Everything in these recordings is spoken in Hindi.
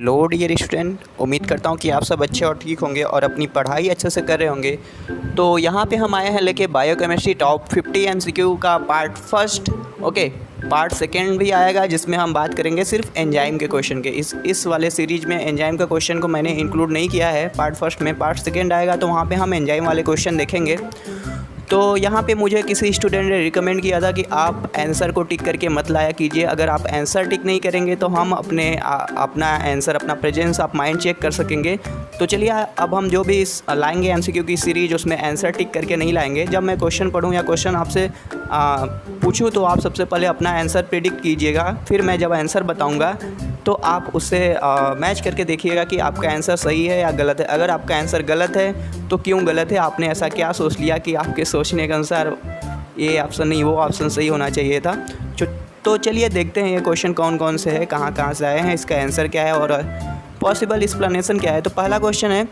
हेलो डियर स्टूडेंट, उम्मीद करता हूँ कि आप सब अच्छे और ठीक होंगे और अपनी पढ़ाई अच्छे से कर रहे होंगे। तो यहाँ पे हम आए हैं लेके बायोकेमिस्ट्री टॉप 50 एमसीक्यू का part first. Okay, part second भी आएगा जिसमें हम बात करेंगे सिर्फ एंजाइम के क्वेश्चन के। इस वाले सीरीज में एंजाइम का क्वेश्चन को मैंने इंक्लूड नहीं किया है पार्ट फर्स्ट में। पार्ट सेकेंड आएगा तो वहाँ पर हम एंजाइम वाले क्वेश्चन देखेंगे। तो यहाँ पे मुझे किसी स्टूडेंट ने रिकमेंड किया था कि आप आंसर को टिक करके मत लाया कीजिए। अगर आप आंसर टिक नहीं करेंगे तो हम अपना आंसर, अपना प्रेजेंस ऑफ माइंड चेक कर सकेंगे। तो चलिए अब हम जो भी लाएंगे एमसीक्यू की सीरीज, उसमें आंसर टिक करके नहीं लाएंगे। जब मैं क्वेश्चन पढ़ूँ या क्वेश्चन आपसे पूछूँ तो आप सबसे पहले अपना आंसर प्रिडिक्ट कीजिएगा। फिर मैं जब आंसर बताऊँगा तो आप उससे मैच करके देखिएगा कि आपका आंसर सही है या गलत है। अगर आपका आंसर गलत है तो क्यों गलत है, आपने ऐसा क्या सोच लिया कि आपके सोचने के अनुसार ये ऑप्शन नहीं वो ऑप्शन सही होना चाहिए था। तो चलिए देखते हैं ये क्वेश्चन कौन कौन से है, कहाँ से आए हैं, इसका आंसर क्या है और पॉसिबल एक्सप्लेनेशन क्या है। तो पहला क्वेश्चन है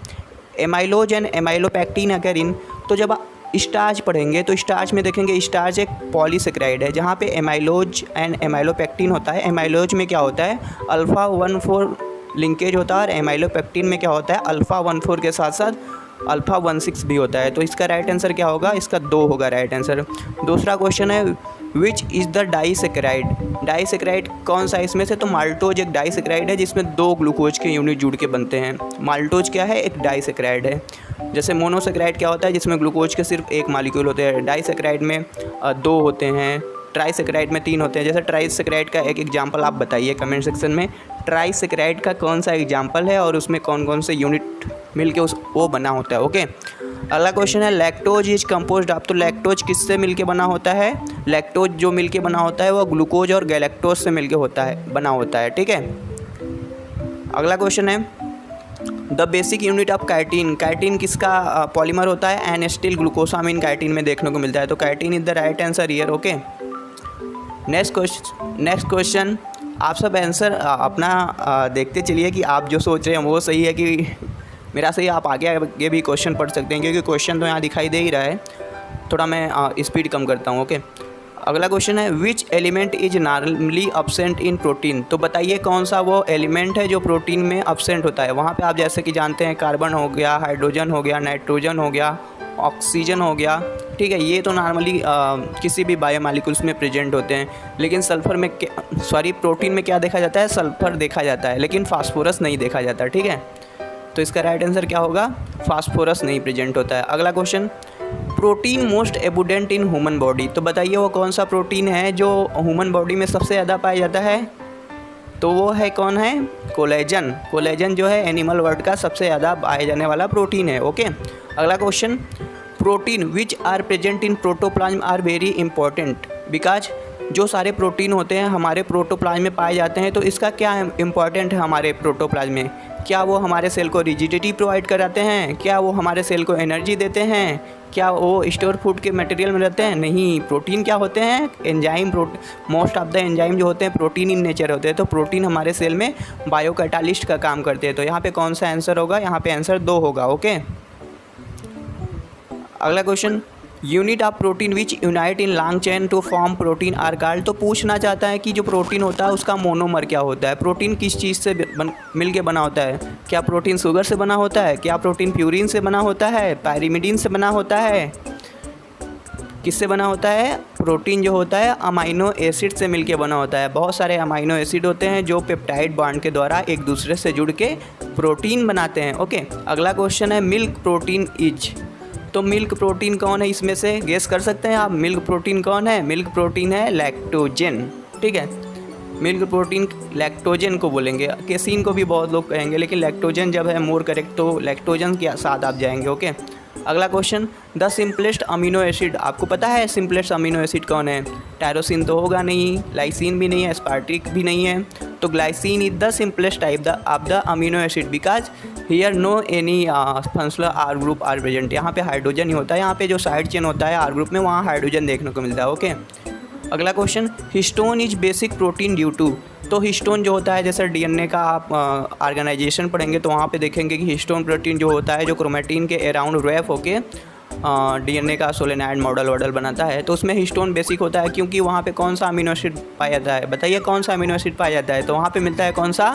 एमाइलोज एंड एमाइलोपेक्टिन अगर इन। तो जब स्टार्च पढ़ेंगे तो स्टार्च में देखेंगे स्टार्च एक पॉलीसेकेराइड है जहाँ पे एमाइलोज एंड एमाइलोपेक्टिन होता है। एमाइलोज में क्या होता है, अल्फ़ा 1,4 लिंकेज होता है और एमाइलोपेक्टिन में क्या होता है, अल्फ़ा 1,4 के साथ साथ अल्फ़ा 1,6 भी होता है। तो इसका राइट आंसर क्या होगा, इसका 2 होगा राइट आंसर। दूसरा क्वेश्चन है which is the disaccharide. Disaccharide कौन सा इसमें से, तो माल्टोज एक डाइसेकेराइड है जिसमें 2 ग्लूकोज के यूनिट जुड़ के बनते हैं। माल्टोज क्या है, एक डाइसेकेराइड है। जैसे मोनोसेकेराइड क्या होता है जिसमें ग्लूकोज के सिर्फ 1 मॉलिक्यूल होते हैं। डाइसेकेराइड में 2 होते हैं। ट्राइसेकेराइड में 3 होते हैं। जैसे ट्राइसेकेराइड का एक एग्जांपल आप बताइए कमेंट सेक्शन में। ट्राइसेकेराइड का कौन सा एग्जांपल है और उसमें कौन कौन से यूनिट मिलके वो बना होता है। ओके, अगला क्वेश्चन है लैक्टोज इज कंपोज्ड ऑफ। तो लैक्टोज किससे मिलके बना होता है, लैक्टोज जो मिलके बना होता है वो ग्लूकोज और गैलेक्टोज से मिलके बना होता है। ठीक है, अगला क्वेश्चन है the basic unit of chitin. Chitin किसका पॉलीमर होता है, एन एसिटिल ग्लूकोसामिन काइटिन में देखने को मिलता है। तो chitin is the right answer here. Okay, next question आप सब आंसर अपना देखते चलिए कि आप जो सोच रहे हैं वो सही है कि मेरा सही। आप आगे भी क्वेश्चन पढ़ सकते हैं क्योंकि क्वेश्चन तो यहाँ दिखाई दे ही रहा है। थोड़ा मैं स्पीड कम करता हूँ। ओके, अगला क्वेश्चन है which element is normally absent in protein. तो बताइए कौन सा वो एलिमेंट है जो प्रोटीन में अब्सेंट होता है। वहाँ पे आप जैसे कि जानते हैं कार्बन हो गया, हाइड्रोजन हो गया, नाइट्रोजन हो गया, ऑक्सीजन हो गया। ठीक है, ये तो नॉर्मली किसी भी बायोमॉलिक्यूल्स में प्रेजेंट होते हैं। लेकिन सल्फ़र में प्रोटीन में क्या देखा जाता है, सल्फ़र देखा जाता है लेकिन फास्फोरस नहीं देखा जाता। ठीक है, तो इसका राइट आंसर क्या होगा, फास्फोरस नहीं प्रेजेंट होता है। अगला question protein most abundant in human body. तो बताइए वो कौन सा प्रोटीन है जो ह्यूमन बॉडी में सबसे ज़्यादा पाया जाता है। तो वो है कौन है, कोलेजन। कोलेजन जो है एनिमल वर्ल्ड का सबसे ज़्यादा पाया जाने वाला प्रोटीन है। ओके, अगला question protein which are present in protoplasm are very important because. जो सारे प्रोटीन होते हैं हमारे प्रोटोप्लाज्म में पाए जाते हैं तो इसका क्या इंपॉर्टेंट है हमारे प्रोटोप्लाज्म में। क्या वो हमारे सेल को रिजिडिटी प्रोवाइड कराते हैं, क्या वो हमारे सेल को एनर्जी देते हैं, क्या वो स्टोर फूड के मटेरियल में रहते हैं, नहीं। प्रोटीन क्या होते हैं, enzyme. Most of the enzyme जो होते हैं प्रोटीन इन नेचर होते हैं। तो प्रोटीन हमारे सेल में बायो कैटालिस्ट का काम करते हैं। तो यहाँ पे कौन सा आंसर होगा, यहाँ पे आंसर 2 होगा। ओके, अगला question unit of protein which unite in long chain to form protein are called. तो पूछना चाहता है कि जो प्रोटीन होता है उसका मोनोमर क्या होता है। प्रोटीन किस चीज़ से मिल के बना होता है, क्या प्रोटीन शुगर से बना होता है, क्या प्रोटीन प्यूरिन से बना होता है, पायरिमिडीन से बना होता है, किससे बना होता है। प्रोटीन जो होता है अमाइनो एसिड से मिलके बना होता है। बहुत सारे अमाइनो एसिड होते हैं जो पेप्टाइड बॉन्ड के द्वारा एक दूसरे से जुड़ के प्रोटीन बनाते हैं। ओके, अगला क्वेश्चन है मिल्क प्रोटीन इज। तो मिल्क प्रोटीन कौन है, इसमें से गेस कर सकते हैं आप मिल्क प्रोटीन कौन है। मिल्क प्रोटीन है लैक्टोजन। ठीक है, मिल्क प्रोटीन लैक्टोजन को बोलेंगे। केसिन को भी बहुत लोग कहेंगे लेकिन लैक्टोजन जब है मोर करेक्ट तो लैक्टोजन के साथ आप जाएंगे। ओके, अगला question the simplest amino acid. आपको पता है सिंपलेस्ट अमीनो एसिड कौन है, टायरोसिन तो होगा नहीं, लाइसिन भी नहीं है, एस्पार्टिक भी नहीं है। तो glycine is the simplest type of the amino acid because here no any functional R group R present. यहाँ पे हाइड्रोजन ही होता है, यहाँ पे जो साइड चेन होता है आर ग्रुप में वहाँ हाइड्रोजन देखने को मिलता है। ओके, अगला question histone is basic protein due to. तो हिस्टोन जो होता है जैसे डीएनए का आप ऑर्गेनाइजेशन पढ़ेंगे तो वहाँ पे देखेंगे कि हिस्टोन प्रोटीन जो होता है जो क्रोमेटिन के अराउंड रैप होके डीएनए का सोलेनाइड मॉडल बनाता है। तो उसमें हिस्टोन बेसिक होता है क्योंकि वहाँ पे कौन सा अमीनो एसिड पाया जाता है, बताइए कौन सा अमीनो एसिड पाया जाता है। तो वहाँ पे मिलता है कौन सा,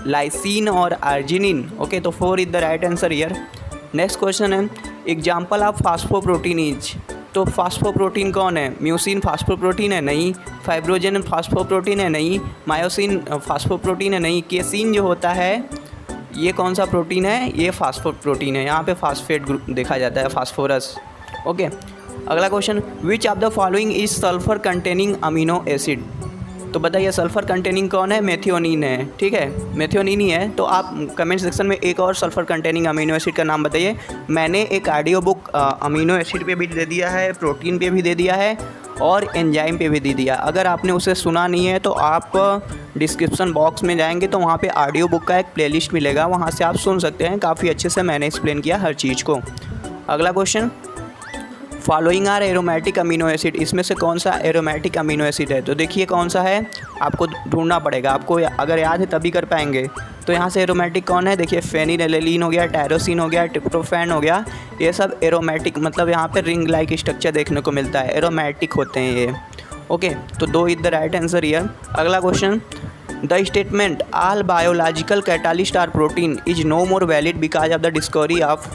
लाइसिन और आर्जिनिन। ओके, तो 4 is the right answer year. Next question है एग्जाम्पल ऑफ फास्फोप्रोटीन इज। तो फास्फोप्रोटीन कौन है? म्यूसिन फास्फोप्रोटीन है? नहीं। फाइब्रोजन फास्फोप्रोटीन है? नहीं। मायोसिन फास्फोप्रोटीन है? नहीं। केसिन जो होता है ये कौन सा प्रोटीन है? ये फास्फोप्रोटीन है। यहाँ पे फास्फेट ग्रुप देखा जाता है, फास्फोरस। ओके, अगला question, which of the following is sulphur containing amino acid. तो बताइए सल्फ़र कंटेनिंग कौन है? मेथियोनिन है। ठीक है, मेथियोनिन ही है। तो आप कमेंट सेक्शन में एक और सल्फ़र कंटेनिंग अमीनो एसिड का नाम बताइए। मैंने एक ऑडियो बुक अमीनो एसिड पे भी दे दिया है, प्रोटीन पे भी दे दिया है और एंजाइम पे भी दे दिया। अगर आपने उसे सुना नहीं है तो आप डिस्क्रिप्शन बॉक्स में जाएंगे तो वहाँ पे ऑडियो बुक का एक प्लेलिस्ट मिलेगा, वहाँ से आप सुन सकते हैं। काफ़ी अच्छे से मैंने एक्सप्लेन किया हर चीज़ को। अगला question, following are aromatic amino acid. इसमें से कौन सा एरोमेटिक अमीनो एसिड है? तो देखिए कौन सा है, आपको ढूंढना पड़ेगा। आपको अगर याद है तभी कर पाएंगे। तो यहाँ से एरोमेटिक कौन है? देखिए फेनिलैलेनिन हो गया, टायरोसिन हो गया, ट्रिप्टोफैन हो गया, ये सब एरोमेटिक, मतलब यहाँ पे रिंग लाइक स्ट्रक्चर देखने को मिलता है, एरोमेटिक होते हैं ये। ओके, तो 2 is the right answer here. अगला question, the statement all biological catalyst are protein is no more valid because of the discovery of.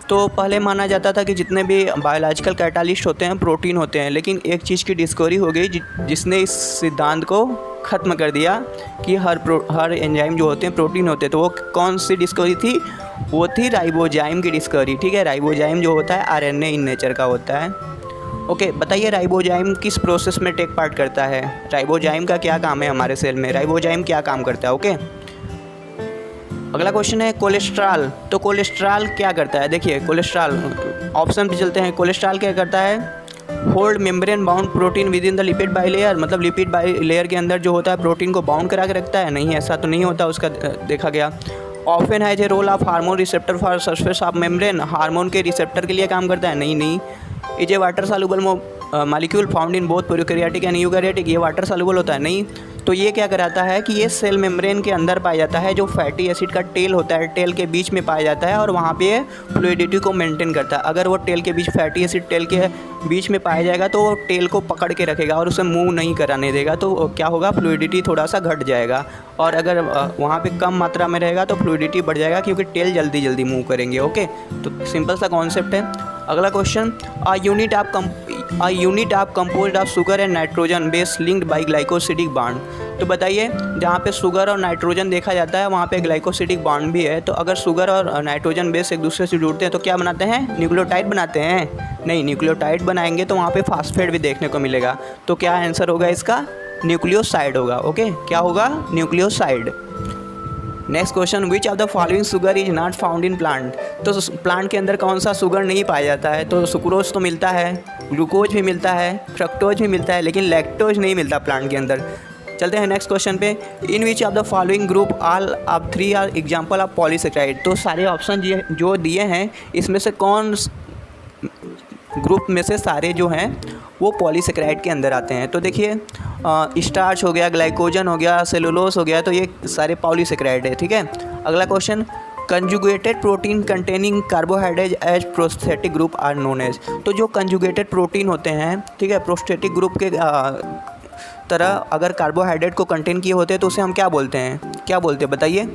तो पहले माना जाता था कि जितने भी बायोलॉजिकल कैटालिस्ट होते हैं प्रोटीन होते हैं, लेकिन एक चीज़ की डिस्कवरी हो गई जिसने इस सिद्धांत को ख़त्म कर दिया कि हर एंजाइम जो होते हैं प्रोटीन होते हैं। तो वो कौन सी डिस्कवरी थी? वो थी राइबोजाइम की डिस्कवरी। ठीक है, राइबोजाइम जो होता है आरएनए इन नेचर का होता है। ओके, बताइए राइबोजाइम किस प्रोसेस में टेक पार्ट करता है? राइबोजाइम का क्या काम है हमारे सेल में? राइबोजाइम क्या काम करता है? ओके, अगला क्वेश्चन है कोलेस्ट्रॉल। तो कोलेस्ट्रॉल क्या करता है? देखिए कोलेस्ट्रॉल, ऑप्शन पे चलते हैं। कोलेस्ट्रॉल क्या करता है? Hold membrane bound protein with in the lipid bilayer. मतलब लिपिड बाइलेयर के अंदर जो होता है प्रोटीन को बाउंड करा के रखता है? नहीं, ऐसा तो नहीं होता उसका, देखा गया। Often has a role of hormone receptor for surface of membrane. Hormone के रिसेप्टर के लिए काम करता है? नहीं। Is a water soluble molecule found in both prokaryotic and eukaryotic. ये वाटर सॉल्युबल होता है? नहीं। तो ये क्या कराता है कि ये सेल मेम्ब्रेन के अंदर पाया जाता है, जो फैटी एसिड का टेल होता है, टेल के बीच में पाया जाता है और वहाँ पे फ्लूइडिटी को मेंटेन करता है। अगर वो टेल के बीच फैटी एसिड टेल के बीच में पाया जाएगा तो वो टेल को पकड़ के रखेगा और उसे मूव नहीं कराने देगा। तो क्या होगा? फ्लूइडिटी थोड़ा सा घट जाएगा। और अगर वहाँ पे कम मात्रा में रहेगा तो फ्लूइडिटी बढ़ जाएगा, क्योंकि टेल जल्दी जल्दी मूव करेंगे। ओके, तो सिंपल सा कॉन्सेप्ट है। अगला question, a unit of composed of sugar and nitrogen base linked by glycosidic bond. तो बताइए जहाँ पे शुगर और नाइट्रोजन देखा जाता है वहाँ पे ग्लाइकोसिडिक बॉन्ड भी है। तो अगर शुगर और नाइट्रोजन बेस एक दूसरे से जुड़ते हैं तो क्या बनाते हैं? न्यूक्लियोटाइड बनाते हैं? नहीं, न्यूक्लियोटाइड बनाएंगे तो वहाँ पे फास्फेट भी देखने को मिलेगा। तो क्या आंसर होगा इसका? न्यूक्लियोसाइड होगा। ओके, क्या होगा? Nucleoside. Next question, which of the following sugar is not found in plant. तो प्लांट के अंदर कौन सा शुगर नहीं पाया जाता है? तो सुक्रोज तो मिलता है, ग्लूकोज भी मिलता है, फ्रक्टोज भी मिलता है, लेकिन लैक्टोज नहीं मिलता प्लांट के अंदर। चलते हैं नेक्स्ट क्वेश्चन पे, in which of the following group all of 3 are example of polysaccharide. तो सारे ऑप्शन जो दिए हैं इसमें से कौन ग्रुप में से सारे जो हैं वो पॉलीसेकेराइड के अंदर आते हैं? तो देखिए स्टार्च हो गया, ग्लाइकोजन हो गया, सेलुलोज हो गया, तो ये सारे पॉलीसेकेराइड है। ठीक है, अगला question, conjugated protein containing carbohydrate as prosthetic group are known as. तो जो कंजुगेटेड प्रोटीन होते हैं, ठीक है, प्रोस्थेटिक ग्रुप के तरह अगर कार्बोहाइड्रेट को कंटेन किए होते हैं तो उसे हम क्या बोलते हैं? क्या बोलते हैं बताइए?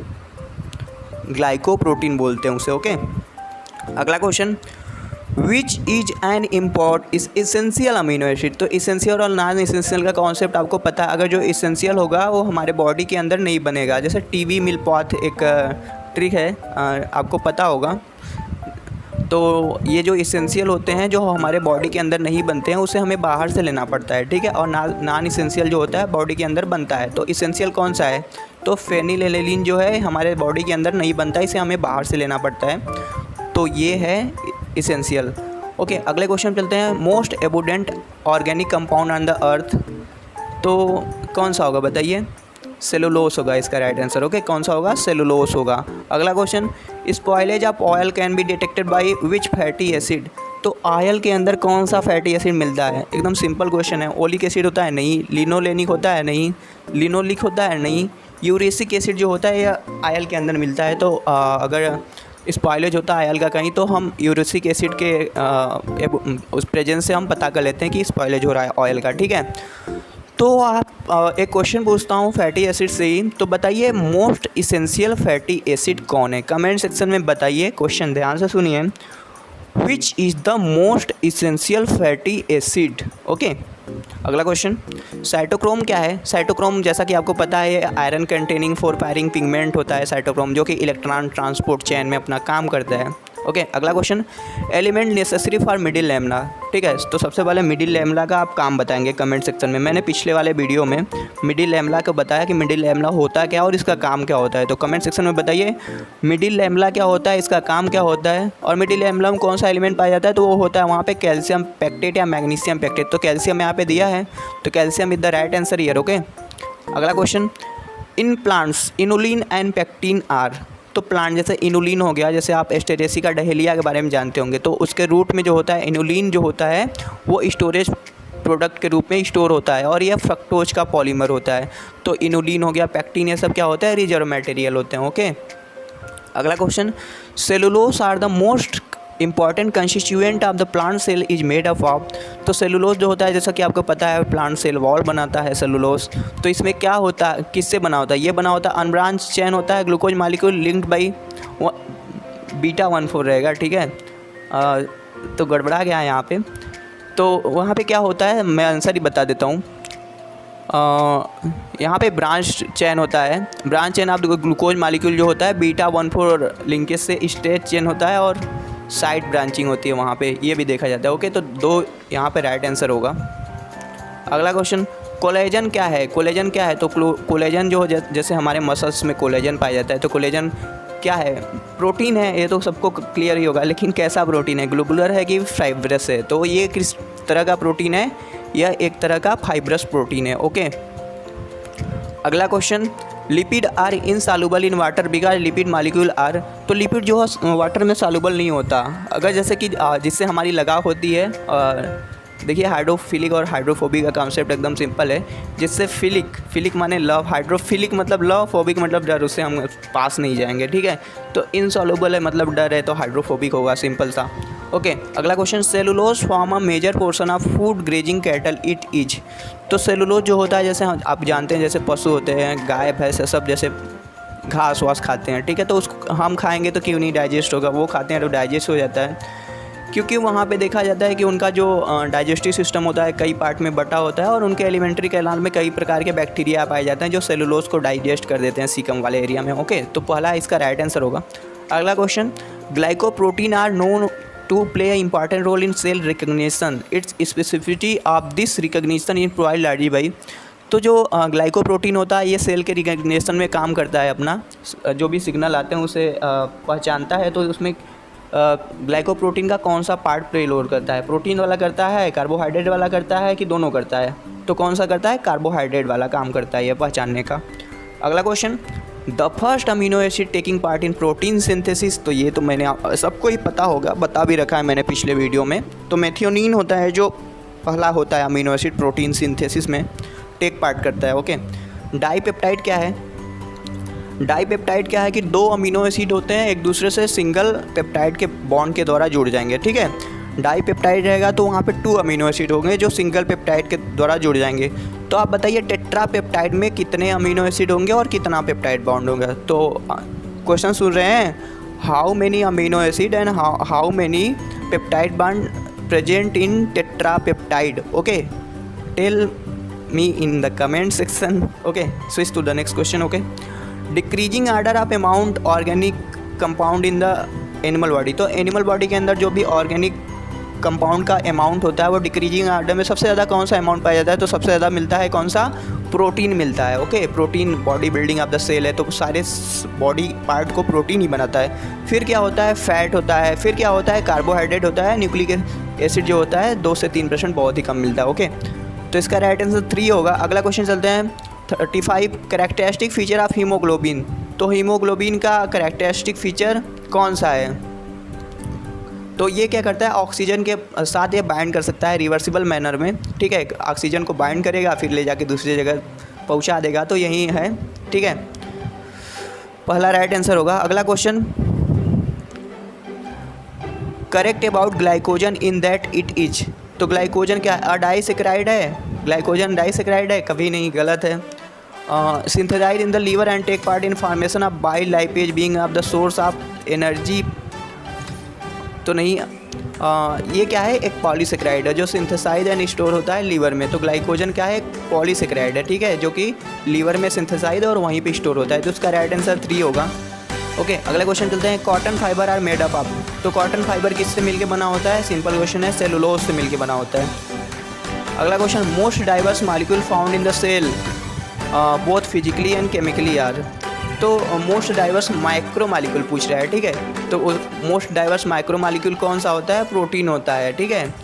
ग्लाइकोप्रोटीन बोलते हैं उसे। ओके, अगला question, which is an import is essential amino acid. तो इसेंशियल और नॉन इसेंशियल का कॉन्सेप्ट आपको पता है। अगर जो इसेंशियल होगा वो हमारे बॉडी के अंदर नहीं बनेगा। जैसे टीवी मिल पॉथ एक ट्रिक है, आपको पता होगा। तो ये जो इसेंशियल होते हैं जो हमारे बॉडी के अंदर नहीं बनते हैं उसे हमें बाहर से लेना पड़ता है। ठीक है, और नॉन इसेंशियल जो होता है बॉडी के अंदर बनता है। तो इसेंशियल कौन सा है? तो फेनिलैलेनिन जो है हमारे बॉडी के अंदर नहीं बनता, इसे हमें बाहर से लेना पड़ता है। तो ये है इसेंशियल। ओके, अगले क्वेश्चन चलते हैं, most abundant organic compound on the earth. तो कौन सा होगा बताइए? सेलुलोस होगा इसका राइट आंसर। ओके, कौन सा होगा? सेलुलोस होगा। अगला question, spoilage of oil can be detected by which fatty acid. तो ऑयल के अंदर कौन सा फैटी एसिड मिलता है? एकदम सिंपल क्वेश्चन है। ओलिक एसिड होता है? नहीं। लिनोलेनिक होता है? नहीं। लिनोलिक होता है? नहीं। यूरेसिक एसिड जो होता है यह ऑयल के अंदर मिलता है। तो अगर स्पॉयलेज होता है ऑयल का कहीं तो हम यूरेसिक एसिड के उस प्रेजेंस से हम पता कर लेते हैं कि स्पॉयलेज हो रहा है ऑयल का। ठीक है, तो आप एक क्वेश्चन पूछता हूँ फैटी एसिड से ही, तो बताइए मोस्ट इसेंशियल फैटी एसिड कौन है? कमेंट सेक्शन में बताइए। क्वेश्चन ध्यान से सुनिए, which is the most essential fatty acid? Okay, अगला क्वेश्चन, साइटोक्रोम क्या है? साइटोक्रोम जैसा कि आपको पता है iron containing for firing pigment होता है साइटोक्रोम, जो कि इलेक्ट्रॉन ट्रांसपोर्ट चेन में अपना काम करता है। ओके, अगला question, element necessary for middle lambda. ठीक है, तो सबसे पहले मिडिल लैम्डा का आप काम बताएंगे कमेंट सेक्शन में। मैंने पिछले वाले वीडियो में मिडिल लैम्डा को बताया कि मिडिल लैम्डा होता क्या और इसका काम क्या होता है, तो कमेंट सेक्शन में बताइए मिडिल लैम्डा क्या होता है, इसका काम क्या होता है, और मिडिल लैम्डा में कौन सा एलिमेंट पाया जाता है। तो वो होता है वहाँ पे कैल्शियम पैक्टेट या मैग्नीशियम पैक्टेट। तो कैल्शियम यहाँ पे दिया है, तो calcium is the right answer here. Okay, अगला question, in plants inulin and pectin are. तो प्लांट जैसे इनुलिन हो गया, जैसे आप एस्टेरेसी का डहेलिया के बारे में जानते होंगे, तो उसके रूट में जो होता है इनुलिन जो होता है वो स्टोरेज प्रोडक्ट के रूप में स्टोर होता है, और यह फ्रक्टोज का पॉलीमर होता है। तो इनुलिन हो गया, पैक्टिन, ये सब क्या होता है? रिजर्व मटेरियल होते हैं। ओके, अगला question, cellulose are the most important constituent of the plant cell is made up of. तो सेलुलोज जो होता है, जैसा कि आपको पता है प्लांट सेल वॉल बनाता है सेलुलोज, तो इसमें क्या होता है, किससे बना होता है? ये बना होता है अनब्रांच चेन होता है, ग्लूकोज मालिक्यूल लिंक्ड बाई β14 रहेगा। ठीक है, तो गड़बड़ा गया है यहाँ पे, तो वहाँ पे क्या होता है मैं आंसर ही बता देता हूँ। यहाँ पे ब्रांच चेन होता है, branch chain of glucose molecule जो होता है β14 लिंकेज से स्ट्रेच चेन होता है, और साइड ब्रांचिंग होती है वहाँ पे, ये भी देखा जाता है। ओके, तो 2 यहाँ पे राइट आंसर होगा। अगला क्वेश्चन, कोलेजन क्या है? कोलेजन क्या है? तो कोलेजन जो जैसे हमारे मसल्स में कोलेजन पाया जाता है, तो कोलेजन क्या है? प्रोटीन है, ये तो सबको क्लियर ही होगा, लेकिन कैसा प्रोटीन है? ग्लोबुलर है कि फाइब्रस है? तो ये किस तरह का प्रोटीन है? यह एक तरह का फाइब्रस प्रोटीन है। ओके, अगला question, lipid are insoluble in water because lipid molecule are. तो लिपिड जो है वाटर में सॉल्युबल नहीं होता, अगर जैसे कि जिससे हमारी लगाव होती है, देखिए हाइड्रोफिलिक और हाइड्रोफोबिक का कॉन्सेप्ट एकदम सिंपल है। जिससे फिलिक माने लव, हाइड्रोफिलिक मतलब लव, फोबिक मतलब डर, उससे हम पास नहीं जाएंगे। ठीक है, तो इनसॉल्युबल है मतलब डर है, तो हाइड्रोफोबिक होगा, सिंपल सा। ओके, अगला question, cellulose form a major portion of food grazing cattle it is. तो सेलुलोज जो होता है, जैसे आप जानते हैं जैसे पशु होते हैं, गाय भैंस सब जैसे घास वास खाते हैं। ठीक है, तो उसको हम खाएंगे तो क्यों नहीं डाइजेस्ट होगा, वो खाते हैं तो डाइजेस्ट हो जाता है, क्योंकि वहाँ पे देखा जाता है कि उनका जो डाइजेस्टिव सिस्टम होता है कई पार्ट में बटा होता है, और उनके एलिमेंट्री कैनाल में कई प्रकार के बैक्टीरिया पाए जाते हैं जो सेलुलोज को डाइजेस्ट कर देते हैं सीकम वाले एरिया में। ओके, तो पहला इसका राइट आंसर होगा। अगला question, glycoprotein are known to play important role in cell recognition, its specificity of this recognition in provide largely by. तो जो ग्लाइकोप्रोटीन होता है ये सेल के रिकग्निशन में काम करता है, अपना जो भी सिग्नल आते हैं उसे पहचानता है। तो उसमें ग्लाइकोप्रोटीन का कौन सा पार्ट प्ले रोल करता है? प्रोटीन वाला करता है, कार्बोहाइड्रेट वाला करता है, कि दोनों करता है? तो कौन सा करता है? कार्बोहाइड्रेट वाला काम करता है ये पहचानने का। अगला question, the first amino acid taking part in protein synthesis. तो ये तो मैंने सबको ही पता होगा, बता भी रखा है मैंने पिछले वीडियो में। तो मेथियोनिन होता है जो पहला होता है अमीनो एसिड प्रोटीन सिंथेसिस में टेक पार्ट करता है। ओके, डाईपेप्टाइड क्या है? डाईपेप्टाइड क्या है कि 2 अमीनो एसिड होते हैं, एक दूसरे से सिंगल पेप्टाइड के बॉन्ड के द्वारा जुड़ जाएंगे। ठीक है, डाईपेप्टाइड रहेगा तो वहाँ पे 2 अमीनो एसिड होंगे जो सिंगल पेप्टाइड के द्वारा जुड़ जाएंगे। तो आप बताइए टेट्रापेप्टाइड में कितने अमीनो एसिड होंगे और कितना पेप्टाइड बॉन्ड होगा? तो क्वेश्चन सुन रहे हैं, how many amino acid and how many peptide bond present in tetrapeptide? Okay, tell me in the comment section. Okay, switch to the next question. Okay, decreasing order of amount organic compound in the animal body. तो एनिमल बॉडी के अंदर जो भी ऑर्गेनिक कंपाउंड का अमाउंट होता है वो डिक्रीजिंग आर्डर में सबसे ज़्यादा कौन सा अमाउंट पाया जाता है? तो सबसे ज़्यादा मिलता है कौन सा? प्रोटीन मिलता है। Okay, protein body building of the cell है, तो सारे बॉडी पार्ट को प्रोटीन ही बनाता है। फिर क्या होता है? फैट होता है। फिर क्या होता है? कार्बोहाइड्रेट होता है। न्यूक्लिक एसिड जो होता है 2 से 3% बहुत ही कम मिलता है। ओके, तो इसका राइट आंसर 3 होगा। अगला क्वेश्चन चलते हैं, 35 कैरेक्टरिस्टिक फीचर ऑफ हीमोग्लोबिन। तो हीमोग्लोबिन का कैरेक्टरिस्टिक फीचर कौन सा है? तो ये क्या करता है? ऑक्सीजन के साथ ये बाइंड कर सकता है रिवर्सिबल मैनर में। ठीक है, ऑक्सीजन को बाइंड करेगा फिर ले जाके दूसरी जगह पहुंचा देगा, तो यही है। ठीक है, पहला राइट आंसर होगा। अगला question, correct about glycogen in that it is. तो ग्लाइकोजन क्या है? अडाइसेक्राइड है। ग्लाइकोजन डाइसेक्राइड है? कभी नहीं, गलत है। Synthesize in the liver and take part in formation of bile lipase being of the source of energy, तो नहीं। ये क्या है? एक पॉलीसेक्राइड है जो सिंथेसाइज एंड स्टोर होता है लीवर में। तो ग्लाइकोजन क्या है? एक पॉलीसेक्राइड है, ठीक है, जो कि लीवर में सिंथेसाइज और वहीं पे स्टोर होता है। तो उसका राइट आंसर 3 होगा। ओके, अगला क्वेश्चन चलते हैं। Cotton fibre are made up of, तो कॉटन फाइबर किससे मिलके बना होता है? सिंपल क्वेश्चन है, सेलुलोज से मिलके बना होता है। अगला question, most diverse molecule found in the cell both physically and chemically are, तो मोस्ट डाइवर्स माइक्रो मॉलिक्यूल पूछ रहा है, ठीक है। तो मोस्ट डाइवर्स माइक्रो मॉलिक्यूल कौन सा होता है? प्रोटीन होता है, ठीक है।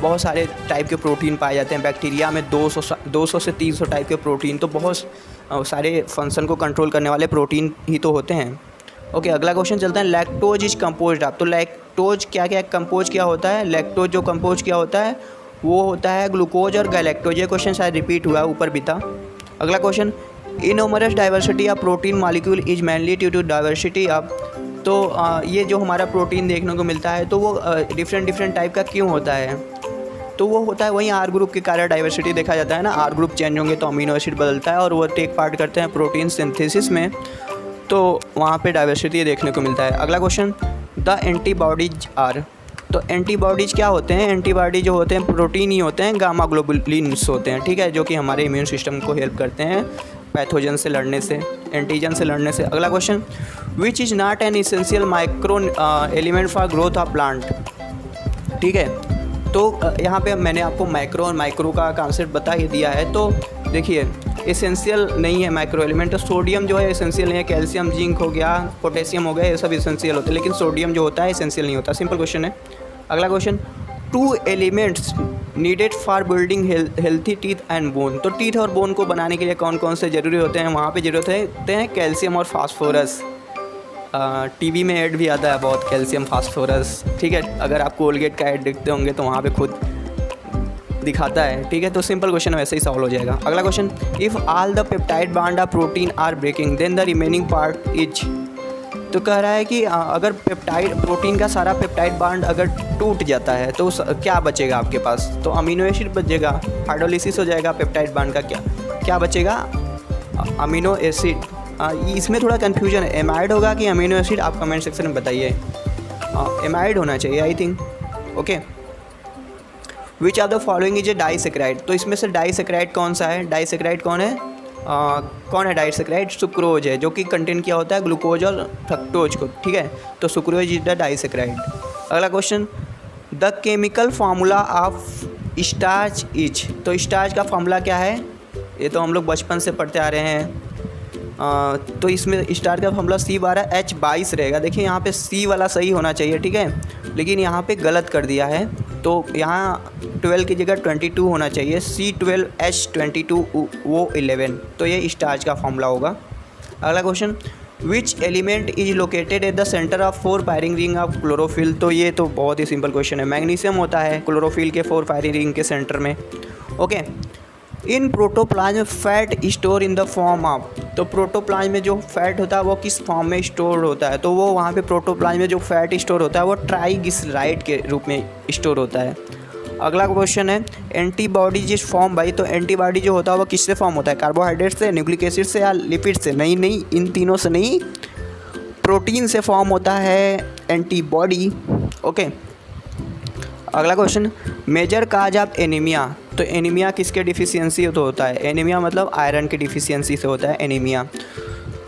बहुत सारे टाइप के प्रोटीन पाए जाते हैं बैक्टीरिया में, 200 से 300 टाइप के प्रोटीन, तो बहुत सारे फंक्शन को कंट्रोल करने वाले प्रोटीन ही तो होते हैं। ओके, अगला क्वेश्चन चलता है। लैक्टोज इज कंपोज्ड ऑफ, तो लैक्टोज क्या क्या कंपोज क्या होता है? लैक्टोज जो कंपोज क्या होता है वो होता है ग्लूकोज और गैलेक्टोज। ये क्वेश्चन शायद रिपीट हुआ है, ऊपर भी था। अगला question, enormous diversity of protein molecule is mainly due to diversity of, तो ये जो हमारा प्रोटीन देखने को मिलता है तो वो डिफरेंट टाइप का क्यों होता है? तो वो होता है वहीं आर ग्रुप के कारण डाइवर्सिटी देखा जाता है ना। आर ग्रुप चेंज होंगे तो अमीनो एसिड बदलता है और वो टेक पार्ट करते हैं प्रोटीन सिंथेसिस में, तो वहाँ पे डाइवर्सिटी देखने को मिलता है। अगला क्वेश्चन, द एंटीबॉडीज आर, तो एंटीबॉडीज क्या होते हैं? एंटीबॉडी जो होते हैं प्रोटीन ही होते हैं, गामा ग्लोबुलिन्स होते हैं, ठीक है, जो कि हमारे इम्यून सिस्टम को हेल्प करते हैं पैथोजन से लड़ने से, एंटीजन से लड़ने से। अगला question, which is not an essential micro element for growth of plant, ठीक है। तो यहाँ पे मैंने आपको माइक्रो और माइक्रो का कॉन्सेप्ट बता ही दिया है। तो देखिए, एसेंशियल नहीं है माइक्रो एलिमेंट, तो सोडियम जो है एसेंशियल नहीं है, कैल्शियम जिंक हो गया, पोटेशियम हो गया, ये सब एसेंशियल होते हैं, लेकिन सोडियम जो होता है एसेंशियल नहीं होता। सिंपल क्वेश्चन है। अगला question, 2 elements needed for building healthy teeth and bone, तो टीथ और बोन को बनाने के लिए कौन कौन से ज़रूरी होते हैं? वहाँ पे ज़रूरत होते हैं कैल्शियम और फास्फोरस। टीवी में ऐड भी आता है बहुत, कैल्शियम फास्फोरस, ठीक है। अगर आप कोलगेट का ऐड देखते होंगे तो वहाँ पे खुद दिखाता है, ठीक है। तो सिंपल क्वेश्चन वैसे ही सॉल्व हो जाएगा। अगला question, if all the peptide bond of protein are breaking then the remaining part is, तो कह रहा है कि अगर प्रोटीन का सारा पेप्टाइड बॉन्ड अगर टूट जाता है तो क्या बचेगा आपके पास? तो अमीनो एसिड बचेगा, हाइड्रोलिसिस हो जाएगा पेप्टाइड बॉन्ड का, क्या बचेगा? Amino acid. इसमें थोड़ा कन्फ्यूजन है, एमाइड होगा कि अमीनो एसिड? आप कमेंट सेक्शन में बताइए। एमाइड होना चाहिए I think. Okay, which of the following is a disaccharide, तो इसमें से डाइसेक्राइड कौन सा है? डाइसेक्राइड कौन है? कौन है डाइसेक्राइड? सुक्रोज है, जो कि कंटेन किया होता है ग्लूकोज और फ्रक्टोज को, ठीक है। तो सुक्रोज इज द डाइसेक्राइड। अगला question, the chemical formula of starch is, तो स्टार्च का फार्मूला क्या है? ये तो हम लोग बचपन से पढ़ते आ रहे हैं। तो इसमें स्टार्च का फार्मूला C12H22 रहेगा। देखिए यहाँ पे C वाला सही होना चाहिए, ठीक है, लेकिन यहाँ पे गलत कर दिया है, तो यहाँ 12 की जगह 22 होना चाहिए, C12H22 O11, तो ये स्टार्च का फार्मूला होगा। अगला question, which element is located at the centre of 4 firing ring of chlorophyll, तो ये तो बहुत ही सिंपल क्वेश्चन है। मैग्नीशियम होता है क्लोरोफिल के 4 फायरिंग रिंग के सेंटर में। Okay, in protoplasm fat store in the form of, तो प्रोटोप्लाज्म में जो फैट होता है वो किस फॉर्म में स्टोर होता है? तो वो वहाँ पे प्रोटोप्लाज्म में जो फैट स्टोर होता है वो ट्राइग्लिसराइड के रूप में स्टोर होता है। अगला क्वेश्चन है, एंटीबॉडी जिस फॉर्म भाई, तो एंटीबॉडी जो होता है वो किससे फॉर्म होता है? कार्बोहाइड्रेट से, न्यूक्लिक एसिड से या लिपिड से? नहीं, इन तीनों से नहीं, प्रोटीन से फॉर्म होता है एंटीबॉडी। ओके, अगला question, major cause of anaemia, तो एनीमिया किसके डिफिशियंसी तो होता है? एनीमिया मतलब आयरन की डिफिशियंसी से होता है एनीमिया।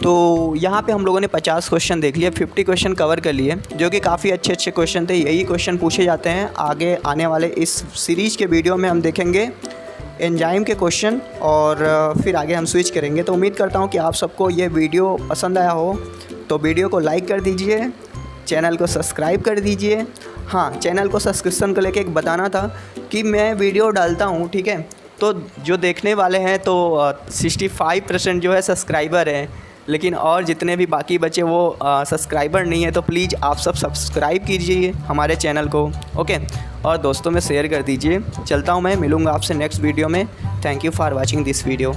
तो यहाँ पे हम लोगों ने 50 क्वेश्चन देख लिए, 50 क्वेश्चन कवर कर लिए, जो कि काफ़ी अच्छे क्वेश्चन थे। यही क्वेश्चन पूछे जाते हैं आगे आने वाले इस सीरीज़ के वीडियो में। हम देखेंगे एंजाइम के क्वेश्चन और फिर आगे हम स्विच करेंगे। तो उम्मीद करता हूँ कि आप सबको ये वीडियो पसंद आया हो, तो वीडियो को लाइक कर दीजिए, चैनल को सब्सक्राइब कर दीजिए। हाँ, चैनल को सब्सक्रिप्शन को लेके एक बताना था कि मैं वीडियो डालता हूँ, ठीक है, तो जो देखने वाले हैं तो 65% जो है सब्सक्राइबर हैं, लेकिन और जितने भी बाकी बचे वो सब्सक्राइबर नहीं है। तो प्लीज़ आप सब सब्सक्राइब कीजिए हमारे चैनल को, ओके, और दोस्तों में शेयर कर दीजिए। चलता हूँ मैं, मिलूँगा आपसे नेक्स्ट वीडियो में। Thank you for watching this video.